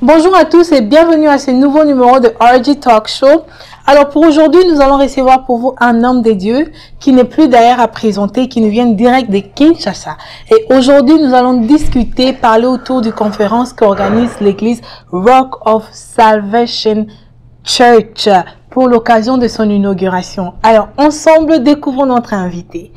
Bonjour à tous et bienvenue à ce nouveau numéro de RG Talk Show. Alors pour aujourd'hui, nous allons recevoir pour vous un homme de Dieu qui n'est plus d'ailleurs à présenter, qui nous vient direct de Kinshasa. Et aujourd'hui, nous allons discuter, parler autour d'une conférence qu'organise l'église Rock of Salvation Church pour l'occasion de son inauguration. Alors ensemble, découvrons notre invité.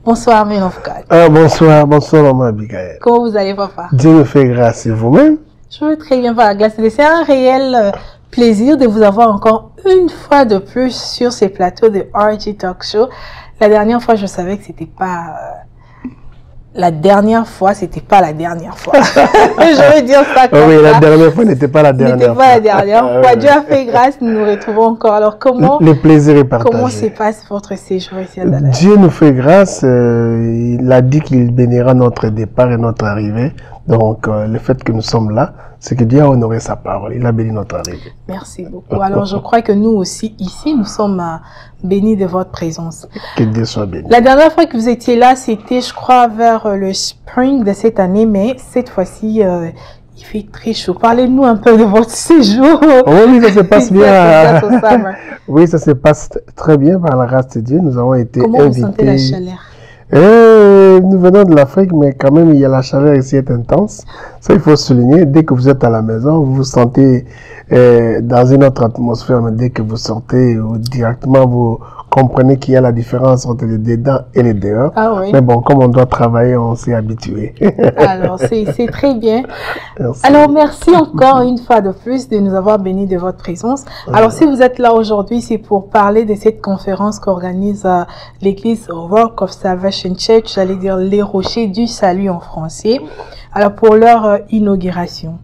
Bonsoir, men of God. Bonsoir, maman Abigail. Comment vous allez, papa? Dieu me fait grâce et vous-même? Je veux très bien par la grâce. C'est un réel plaisir de vous avoir encore une fois de plus sur ces plateaux de RG Talk Show. La dernière fois, je savais que c'était pas la dernière fois, c'était pas la dernière fois. Je veux dire ça comme oui, ça. La dernière fois n'était pas la dernière fois. N'était pas la dernière fois. Dieu a fait grâce, nous nous retrouvons encore. Alors comment le plaisir est partagé. Comment se passe votre séjour ici à Dallas? Dieu nous fait grâce. Il a dit qu'il bénira notre départ et notre arrivée. Donc, le fait que nous sommes là, c'est que Dieu a honoré sa parole. Il a béni notre arrivée. Merci beaucoup. Alors, je crois que nous aussi, ici, nous sommes bénis de votre présence. Que Dieu soit béni. La dernière fois que vous étiez là, c'était, je crois, vers le spring de cette année, mais cette fois-ci, il fait très chaud. Parlez-nous un peu de votre séjour. Oui, ça se passe bien. Oui, ça se passe très bien par la grâce de Dieu. Nous avons été invités. Comment vous sentez la chaleur? Nous venons de l'Afrique, mais quand même, il y a la chaleur ici est intense. Ça, il faut souligner. Dès que vous êtes à la maison, vous vous sentez dans une autre atmosphère, mais dès que vous sortez, directement, vous comprenez qu'il y a la différence entre les dedans et les dehors. Ah oui. Mais bon, comme on doit travailler, on s'est habitué. Alors, c'est très bien. Merci. Alors, merci encore une fois de plus de nous avoir bénis de votre présence. Alors, si vous êtes là aujourd'hui, c'est pour parler de cette conférence qu'organise l'église Rock of Salvation Church, j'allais dire les Rochers du Salut en français, alors pour leur inauguration.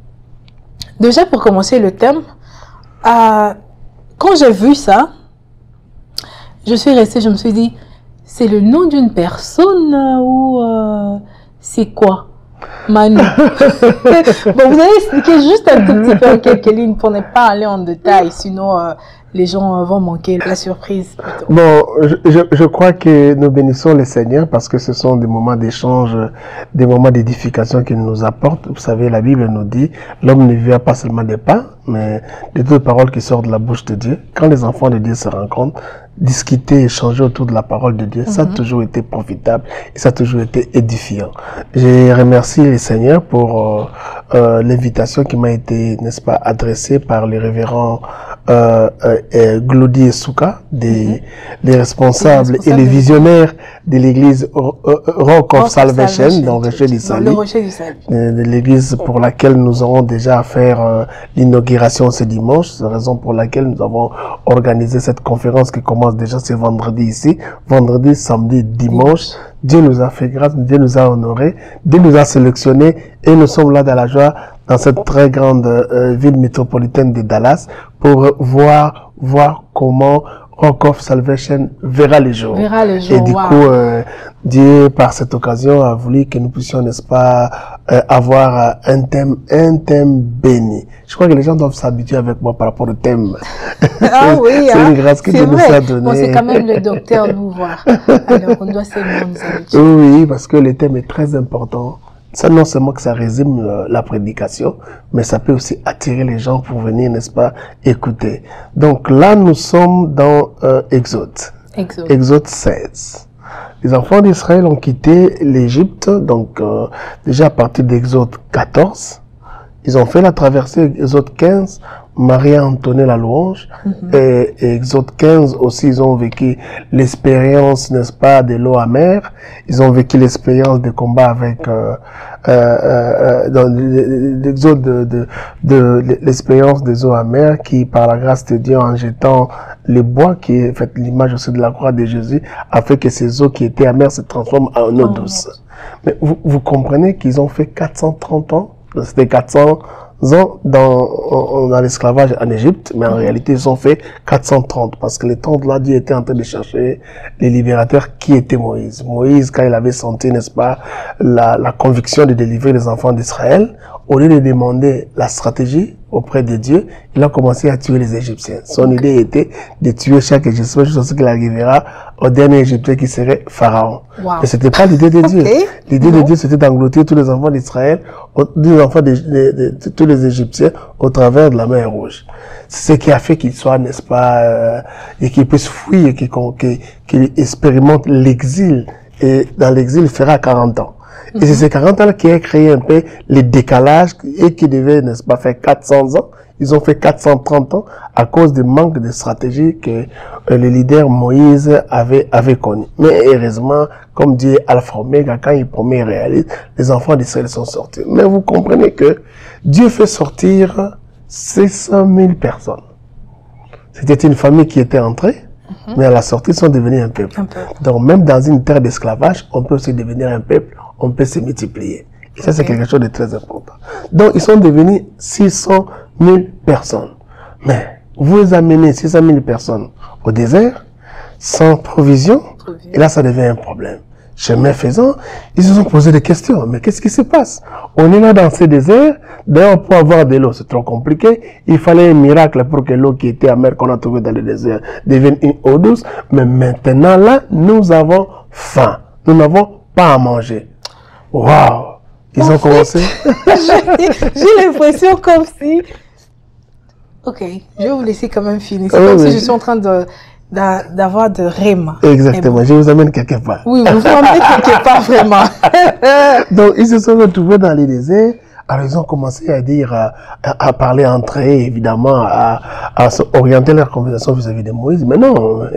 Déjà, pour commencer le thème, quand j'ai vu ça, je suis restée, je me suis dit, c'est le nom d'une personne ou c'est quoi? Manu. Bon, vous allez expliquer juste un tout petit peu en quelques lignes pour ne pas aller en détail, sinon les gens vont manquer la surprise plutôt. Bon, je crois que nous bénissons le Seigneur parce que ce sont des moments d'échange, des moments d'édification qu'il nous apporte. Vous savez, la Bible nous dit, l'homme ne vit pas seulement des pains, mais de toutes les paroles qui sortent de la bouche de Dieu. Quand les enfants de Dieu se rencontrent, discuter, échanger autour de la parole de Dieu, ça a toujours été profitable et ça a toujours été édifiant. Je remercie le Seigneur pour l'invitation qui m'a été, n'est-ce pas, adressée par les révérends Glody et Souka, les responsables et les visionnaires de l'église Rock of Salvation, dans le Rocher du Salut, de l'église pour laquelle nous aurons déjà à faire l'inauguration ce dimanche. C'est la raison pour laquelle nous avons organisé cette conférence qui commence déjà ce vendredi ici, vendredi, samedi, dimanche. Dieu nous a fait grâce, Dieu nous a honorés, Dieu nous a sélectionnés et nous sommes là dans la joie, dans cette très grande ville métropolitaine de Dallas pour voir comment Rock of Salvation verra les jours. Et du coup, Dieu, par cette occasion, a voulu que nous puissions, n'est-ce pas, avoir un thème béni. Je crois que les gens doivent s'habituer avec moi par rapport au thème. Ah oui, c'est une grâce que Dieu nous a donnée. Bon, c'est quand même le docteur nous voir. Alors, on doit seulement nous habituer. Oui, parce que le thème est très important. Ça, non seulement que ça résume la prédication, mais ça peut aussi attirer les gens pour venir, n'est-ce pas, écouter. Donc là, nous sommes dans Exode 16. Les enfants d'Israël ont quitté l'Égypte, donc déjà à partir d'Exode 14. Ils ont fait la traversée, Exode 15, Marie a entonné la louange, et Exode 15 aussi, ils ont vécu l'expérience, n'est-ce pas, de l'eau amère, ils ont vécu l'expérience de combat avec, dans l'Exode de l'expérience des eaux amères qui, par la grâce de Dieu, en jetant le bois, qui est fait l'image aussi de la croix de Jésus, a fait que ces eaux qui étaient amères se transforment en eau douce. Mais vous comprenez qu'ils ont fait 430 ans, c'était 400 ans dans l'esclavage en Égypte, mais en réalité, ils ont fait 430 parce que le temps de là, Dieu était en train de chercher les libérateurs qui étaient Moïse. Moïse, quand il avait senti, n'est-ce pas, la conviction de délivrer les enfants d'Israël, au lieu de demander la stratégie, auprès de Dieu, il a commencé à tuer les Égyptiens. Son idée était de tuer chaque Égyptien jusqu'à ce qu'il arrivera au dernier Égyptien qui serait Pharaon. Wow. Mais c'était pas l'idée de Dieu. L'idée de Dieu, c'était d'engloutir tous les enfants d'Israël, les enfants de tous les Égyptiens au travers de la mer Rouge. C'est ce qui a fait qu'il soit, n'est-ce pas, et qu'il puisse fuir, qu'il expérimente l'exil. Et dans l'exil, il fera 40 ans. Et c'est ces 40 ans qui a créé un peu les décalages et qui devaient, n'est-ce pas, faire 400 ans. Ils ont fait 430 ans à cause du manque de stratégie que le leader Moïse avait connu. Mais heureusement, comme Dieu est Alpha Omega, quand il promet, il réalise, les enfants d'Israël sont sortis. Mais vous comprenez que Dieu fait sortir 600 000 personnes. C'était une famille qui était entrée, mais à la sortie, ils sont devenus un peuple. Donc même dans une terre d'esclavage, on peut aussi devenir un peuple, on peut se multiplier. Et ça, c'est quelque chose de très important. Donc, ils sont devenus 600 000 personnes. Mais, vous amenez 600 000 personnes au désert, sans provision, et là, ça devient un problème. Chemin faisant, ils se sont posé des questions. Mais qu'est-ce qui se passe? On est là dans ce désert, d'ailleurs, pour avoir de l'eau, c'est trop compliqué. Il fallait un miracle pour que l'eau qui était amère qu'on a trouvée dans le désert devienne une eau douce. Mais maintenant, là, nous avons faim. Nous n'avons pas à manger. Waouh! Ils ont commencé. J'ai l'impression comme si... Ok, je vais vous laisser quand même finir. C'est comme si je suis en train d'avoir de rêves. Exactement, je vous amène quelque part. Oui, vous vous emmenez quelque part vraiment. Donc, ils se sont retrouvés dans les déserts. Alors, ils ont commencé à dire, à parler entre eux, évidemment, à orienter leur conversation vis-à-vis de Moïse. Mais non,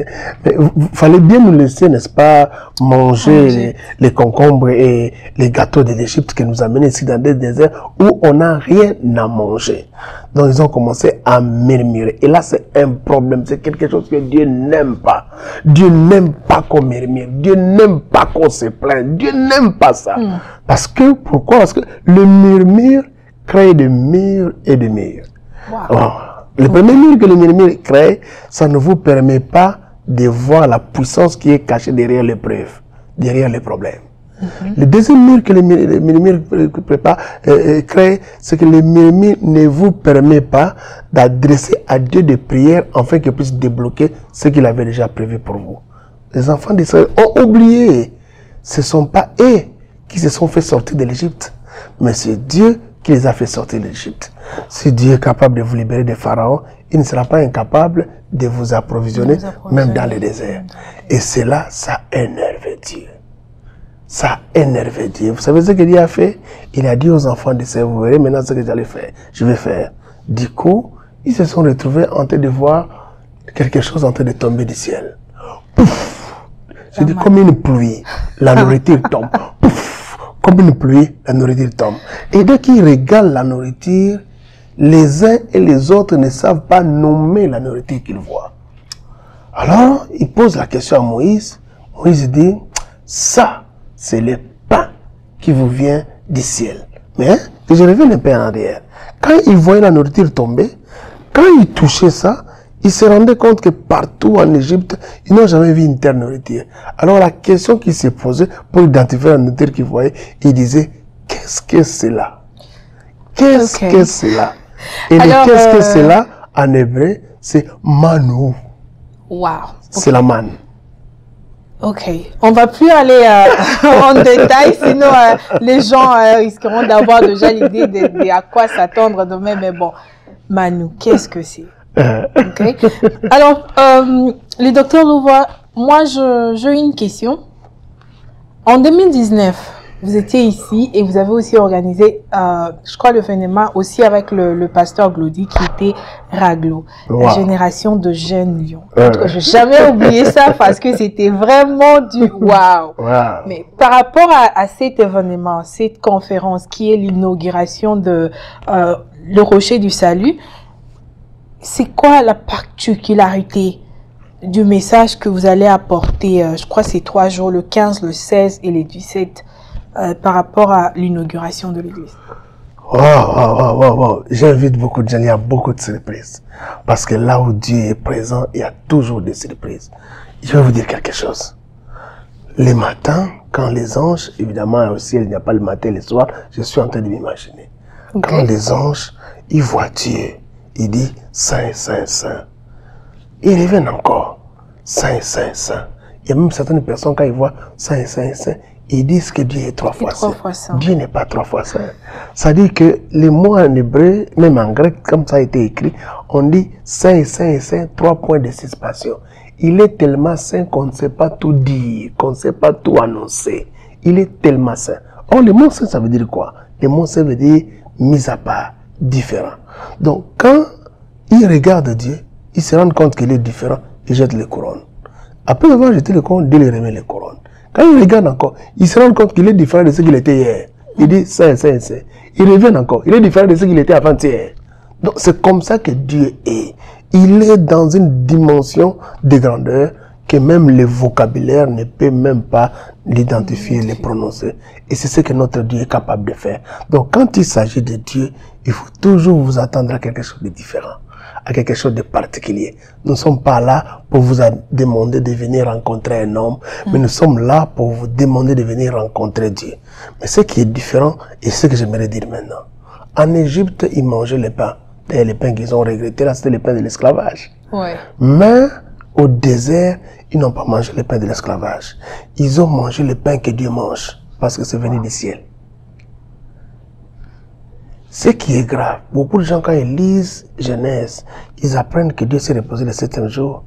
mais fallait bien nous laisser, n'est-ce pas, manger les concombres et les gâteaux de l'Égypte qui nous amènent ici dans des déserts où on n'a rien à manger. Donc, ils ont commencé à murmurer. Et là, c'est un problème. C'est quelque chose que Dieu n'aime pas. Dieu n'aime pas qu'on murmure. Dieu n'aime pas qu'on se plaint. Dieu n'aime pas ça. Parce que, pourquoi? Parce que le murmure crée des murs et des murs. Wow. Le premier mur que le murmure crée, ça ne vous permet pas de voir la puissance qui est cachée derrière l'épreuve, derrière les problèmes. Le deuxième mur que le murmure crée, c'est que le murmure ne vous permet pas d'adresser à Dieu des prières afin qu'il puisse débloquer ce qu'il avait déjà prévu pour vous. Les enfants d'Israël ont oublié. Ce ne sont pas eux qui se sont fait sortir de l'Égypte, mais c'est Dieu qui les a fait sortir de l'Égypte. Si Dieu est capable de vous libérer de Pharaon, il ne sera pas incapable de vous approvisionner, même dans le désert. Et cela, ça énerve Dieu. Ça énerve Dieu. Vous savez ce que Dieu a fait? Il a dit aux enfants d'Israël, vous verrez maintenant ce que j'allais faire. Je vais faire. Du coup, ils se sont retrouvés en train de voir quelque chose en train de tomber du ciel. Pouf! C'est comme une pluie. La nourriture tombe. Pouf! Comme une pluie, la nourriture tombe. Et dès qu'ils régalent la nourriture, les uns et les autres ne savent pas nommer la nourriture qu'ils voient. Alors, ils posent la question à Moïse. Moïse dit, ça, c'est le pain qui vous vient du ciel. Mais, je reviens un peu en arrière. Quand ils voyaient la nourriture tomber, quand ils touchaient ça, ils se rendaient compte que partout en Égypte, ils n'ont jamais vu une telle nourriture. Alors la question qu'ils se posaient pour identifier la nourriture qu'ils voyaient, ils disaient, qu'est-ce que c'est là? Qu'est-ce que c'est là? Et le qu'est-ce que c'est là, en hébreu, c'est manou. Wow. C'est la manne. Ok, on va plus aller en détail, sinon les gens risqueront d'avoir déjà l'idée de à quoi s'attendre demain. Mais bon, Manou, qu'est-ce que c'est? Okay. Alors, le docteur Louvois, moi j'ai une question. En 2019, vous étiez ici et vous avez aussi organisé, je crois, le phénomène aussi avec le pasteur Glody qui était Raglo, la génération de jeunes lions. Je n'ai jamais oublié ça parce que c'était vraiment du wow. Mais par rapport à cet événement, cette conférence qui est l'inauguration de le Rocher du Salut, c'est quoi la particularité du message que vous allez apporter, je crois c'est 3 jours, le 15, le 16 et le 17, par rapport à l'inauguration de l'église? J'invite beaucoup de gens, il y a beaucoup de surprises. Parce que là où Dieu est présent, il y a toujours des surprises. Je vais vous dire quelque chose. Les matins, quand les anges, évidemment au ciel, il n'y a pas le matin et le soir, je suis en train de m'imaginer. Quand les anges, il voit Dieu. Il dit Saint, Saint, Saint. Il revient encore. Saint, Saint, Saint. Il y a même certaines personnes, quand ils voient Saint, Saint, Saint, ils disent que Dieu est trois fois saint. Dieu n'est pas trois fois saint. Ça dit que les mots en hébreu, même en grec, comme ça a été écrit, on dit Saint, Saint, Saint, 3 points de suspension. Il est tellement saint qu'on ne sait pas tout dire, qu'on ne sait pas tout annoncer. Il est tellement saint. Or, le mot saint, ça veut dire quoi? Le mot saint veut dire mis à part, différent. Donc, quand il regarde Dieu, il se rend compte qu'il est différent, il jette les couronnes. Après avoir jeté les couronnes, Dieu lui remet les couronnes. Quand il regarde encore, il se rend compte qu'il est différent de ce qu'il était hier. Il dit Saint, Saint, Saint. Il revient encore, il est différent de ce qu'il était avant-hier. Donc, c'est comme ça que Dieu est. Il est dans une dimension de grandeur que même le vocabulaire ne peut même pas l'identifier, le prononcer. Et c'est ce que notre Dieu est capable de faire. Donc, quand il s'agit de Dieu, il faut toujours vous attendre à quelque chose de différent, à quelque chose de particulier. Nous ne sommes pas là pour vous demander de venir rencontrer un homme, mais nous sommes là pour vous demander de venir rencontrer Dieu. Mais ce qui est différent, et ce que j'aimerais dire maintenant, en Égypte, ils mangeaient le pain. Et les pains qu'ils ont regrettés, là, c'était les pains de l'esclavage. Ouais. Mais au désert, ils n'ont pas mangé le pain de l'esclavage. Ils ont mangé le pain que Dieu mange, parce que c'est venu du ciel. Ce qui est grave, beaucoup de gens, quand ils lisent Genèse, ils apprennent que Dieu s'est reposé le 7e jour.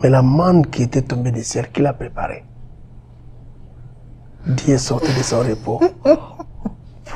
Mais la manne qui était tombée du ciel, qui l'a préparée? Dieu est sorti de son repos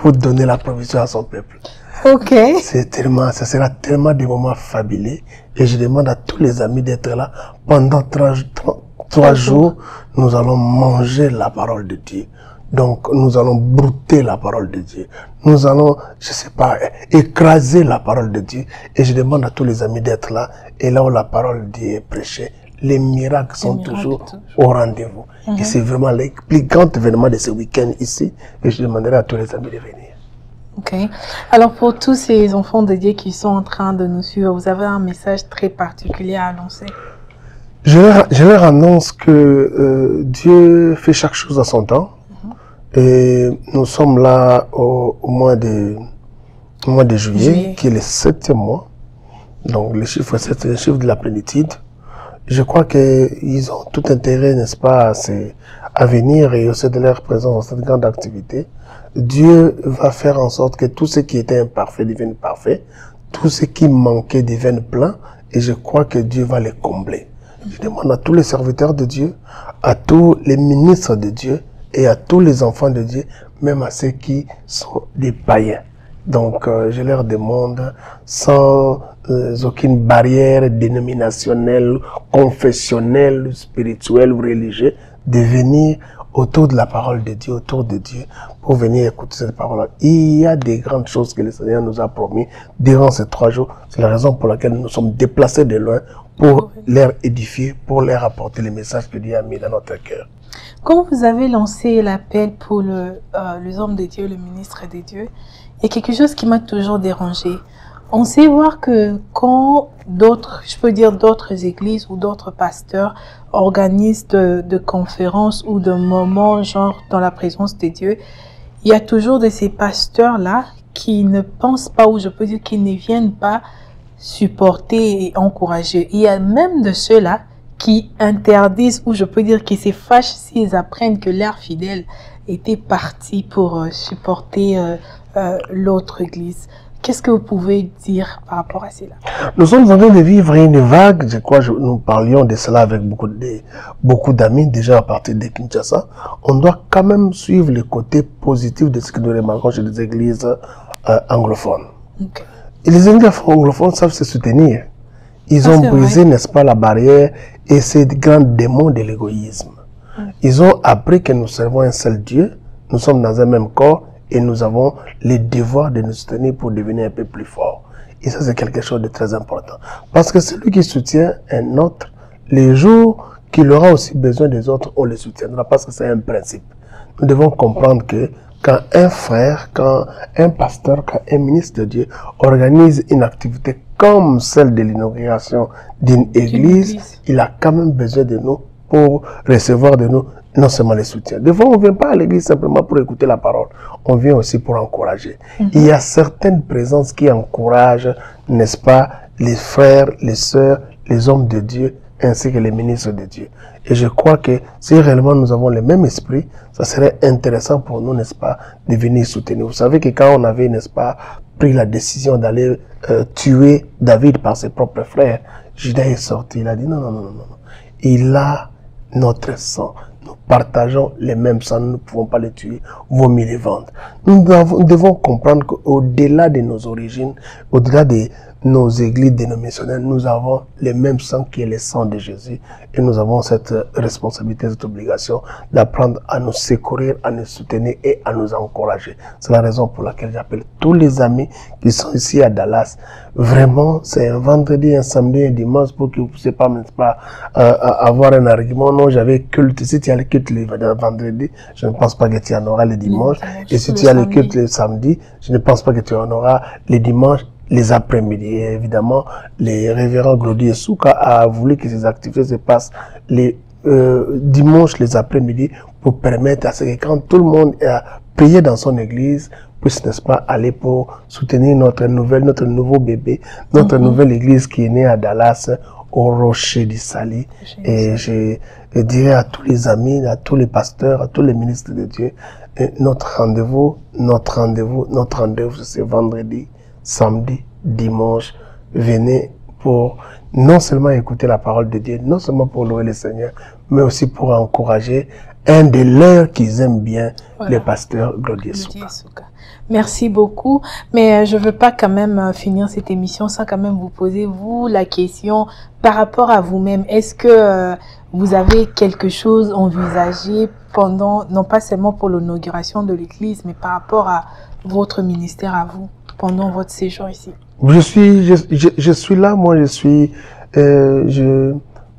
pour donner la provision à son peuple. Ok. C'est tellement, ça sera tellement des moments fabuleux. Et je demande à tous les amis d'être là. Pendant 3 jours, nous allons manger la parole de Dieu. Donc, nous allons brouter la parole de Dieu. Nous allons, je sais pas, écraser la parole de Dieu. Et je demande à tous les amis d'être là. Et là où la parole de Dieu est prêchée, les miracles sont toujours au rendez-vous. Et c'est vraiment le plus grand événement de ce week-end ici. Et je demanderai à tous les amis de venir. Ok. Alors, pour tous ces enfants de Dieu qui sont en train de nous suivre, vous avez un message très particulier à annoncer? Je leur annonce que Dieu fait chaque chose à son temps. Et nous sommes là au mois de juillet, qui est le 7e mois. Donc, le chiffre 7, c'est le chiffre de la plénitude. Je crois qu'ils ont tout intérêt, n'est-ce pas, à venir et aussi de leur présence dans cette grande activité. Dieu va faire en sorte que tout ce qui était imparfait devienne parfait, tout ce qui manquait devienne plein, et je crois que Dieu va les combler. Je demande à tous les serviteurs de Dieu, à tous les ministres de Dieu, et à tous les enfants de Dieu, même à ceux qui sont des païens. Donc, je leur demande, sans aucune barrière dénominationnelle, confessionnelle, spirituelle ou religieuse, de venir autour de la parole de Dieu, autour de Dieu, pour venir écouter cette parole. Il y a des grandes choses que le Seigneur nous a promis durant ces 3 jours. C'est la raison pour laquelle nous sommes déplacés de loin pour leur édifier, pour leur apporter les messages que Dieu a mis dans notre cœur. Quand vous avez lancé l'appel pour les hommes de Dieu, le ministre de Dieu, il y a quelque chose qui m'a toujours dérangé. On sait voir que quand d'autres, je peux dire d'autres églises ou d'autres pasteurs organisent de conférences ou de moments genre dans la présence de Dieu, il y a toujours de ces pasteurs-là qui ne pensent pas, ou je peux dire qui ne viennent pas supporter et encourager. Il y a même de ceux-là qui interdisent, ou je peux dire qui se fâchent s'ils apprennent que leurs fidèles étaient partis pour supporter l'autre église. Qu'est-ce que vous pouvez dire par rapport à cela? Nous sommes en train de vivre une vague, je crois que nous parlions de cela avec beaucoup d'amis déjà à partir de Kinshasa. On doit quand même suivre le côté positif de ce que nous remarquons chez les églises anglophones. Okay. Et les églises anglophones savent se soutenir. Ils ont brisé, n'est-ce pas, la barrière et ces grands démons de l'égoïsme. Ils ont appris que nous servons un seul Dieu, nous sommes dans un même corps et nous avons le devoir de nous soutenir pour devenir un peu plus forts. Et ça, c'est quelque chose de très important. Parce que celui qui soutient un autre, les jours qu'il aura aussi besoin des autres, on le soutiendra parce que c'est un principe. Nous devons comprendre que quand un frère, quand un pasteur, quand un ministre de Dieu organise une activité comme celle de l'inauguration d'une église, il a quand même besoin de nous pour recevoir de nous non seulement les soutiens. Des fois, on ne vient pas à l'église simplement pour écouter la parole. On vient aussi pour encourager. Il y a certaines présences qui encouragent, n'est-ce pas, les frères, les sœurs, les hommes de Dieu, ainsi que les ministres de Dieu. Et je crois que si réellement nous avons le même esprit, ça serait intéressant pour nous, n'est-ce pas, de venir soutenir. Vous savez que quand on avait, n'est-ce pas, pris la décision d'aller tuer David par ses propres frères, Judas est sorti, il a dit non, non, non, non, non. Il a notre sang. Nous partageons les mêmes sangs, nous ne pouvons pas les tuer, vaut mieux les vendre. Nous devons comprendre qu'au-delà de nos origines, au-delà de nos églises dénominationnelles, nous avons le même sang qui est le sang de Jésus. Et nous avons cette responsabilité, cette obligation d'apprendre à nous secourir, à nous soutenir et à nous encourager. C'est la raison pour laquelle j'appelle tous les amis qui sont ici à Dallas. Vraiment, c'est un vendredi, un samedi, un dimanche pour que vous ne puissiez pas, avoir un argument. Non, j'avais culte. Si tu as le culte le vendredi, je ne pense pas que tu en auras le dimanche. Et si tu as le culte le samedi, je ne pense pas que tu en auras le dimanche, les après-midi. Et évidemment, les révérends Glody et Souka a voulu que ces activités se passent les dimanches, les après-midi, pour permettre à ce que quand tout le monde est prié dans son église, puisse, n'est-ce pas, aller pour soutenir notre nouveau bébé, notre nouvelle église qui est née à Dallas, au Rocher du Sali. Et je dirais à tous les amis, à tous les pasteurs, à tous les ministres de Dieu, notre rendez-vous, c'est vendredi, samedi, dimanche. Venez pour non seulement écouter la parole de Dieu, non seulement pour louer le Seigneur, mais aussi pour encourager un de leurs qu'ils aiment bien, le pasteur Glody Souka. Merci beaucoup, mais je veux pas quand même finir cette émission sans quand même vous poser, vous, la question par rapport à vous-même. Est-ce que vous avez quelque chose envisagé pendant, non pas seulement pour l'inauguration de l'église, mais par rapport à votre ministère à vous, pendant votre séjour ici? Je suis là, moi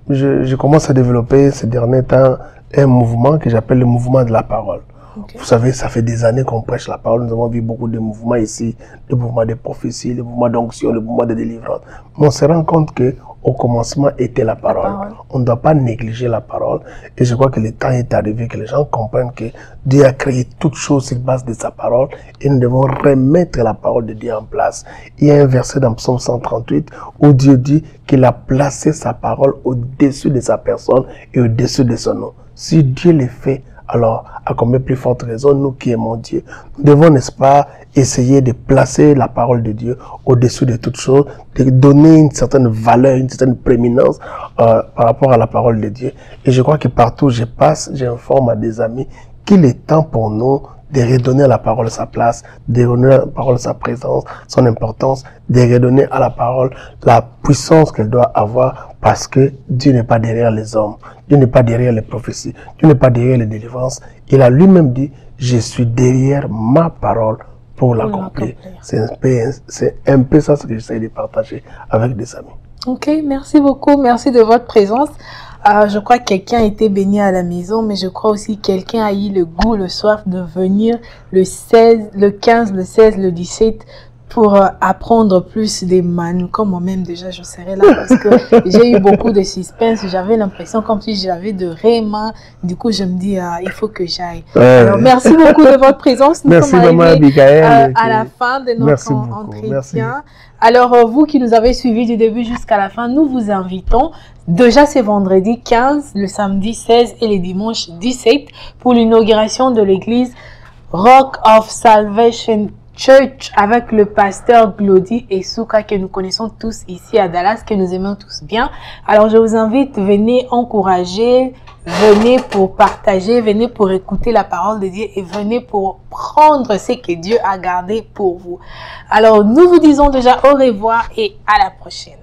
je commence à développer ces derniers temps un mouvement que j'appelle le mouvement de la parole. Okay. Vous savez, ça fait des années qu'on prêche la parole. Nous avons vu beaucoup de mouvements ici, le mouvement de prophétie, le mouvement d'onction, le mouvement de délivrance. Mais on se rend compte que au commencement était la parole. On ne doit pas négliger la parole. Et je crois que le temps est arrivé que les gens comprennent que Dieu a créé toutes choses sur base de sa parole et nous devons remettre la parole de Dieu en place. Il y a un verset dans Psaume 138 où Dieu dit qu'il a placé sa parole au-dessus de sa personne et au-dessus de son nom. Si Dieu le fait, alors, à combien plus forte raison, nous qui aimons Dieu, nous devons, n'est-ce pas, essayer de placer la parole de Dieu au-dessus de toutes choses, de donner une certaine valeur, une certaine prééminence par rapport à la parole de Dieu. Et je crois que partout où je passe, j'informe à des amis qu'il est temps pour nous de redonner à la parole sa place, de redonner à la parole sa présence, son importance, de redonner à la parole la puissance qu'elle doit avoir, parce que Dieu n'est pas derrière les hommes, Dieu n'est pas derrière les prophéties, Dieu n'est pas derrière les délivrances. Il a lui-même dit, je suis derrière ma parole pour l'accomplir. C'est un peu ça ce que j'essaie de partager avec des amis. Ok, merci beaucoup, merci de votre présence. Je crois que quelqu'un a été béni à la maison, mais je crois aussi que quelqu'un a eu le goût, le soif de venir le 16, le 15, le 16, le 17 pour apprendre plus des manus. Comme moi-même déjà, je serai là parce que j'ai eu beaucoup de suspense. J'avais l'impression comme si j'avais de réman. Du coup, je me dis, il faut que j'aille. Alors, merci beaucoup de votre présence. Nous sommes arrivés à la fin de notre entretien. Merci. Alors, vous qui nous avez suivis du début jusqu'à la fin, nous vous invitons. Déjà, c'est vendredi 15, le samedi 16 et le dimanche 17 pour l'inauguration de l'église Rock of Salvation Church avec le pasteur Glody et Souka que nous connaissons tous ici à Dallas, que nous aimons tous bien. Alors, je vous invite, venez encourager, venez pour partager, venez pour écouter la parole de Dieu et venez pour prendre ce que Dieu a gardé pour vous. Alors, nous vous disons déjà au revoir et à la prochaine.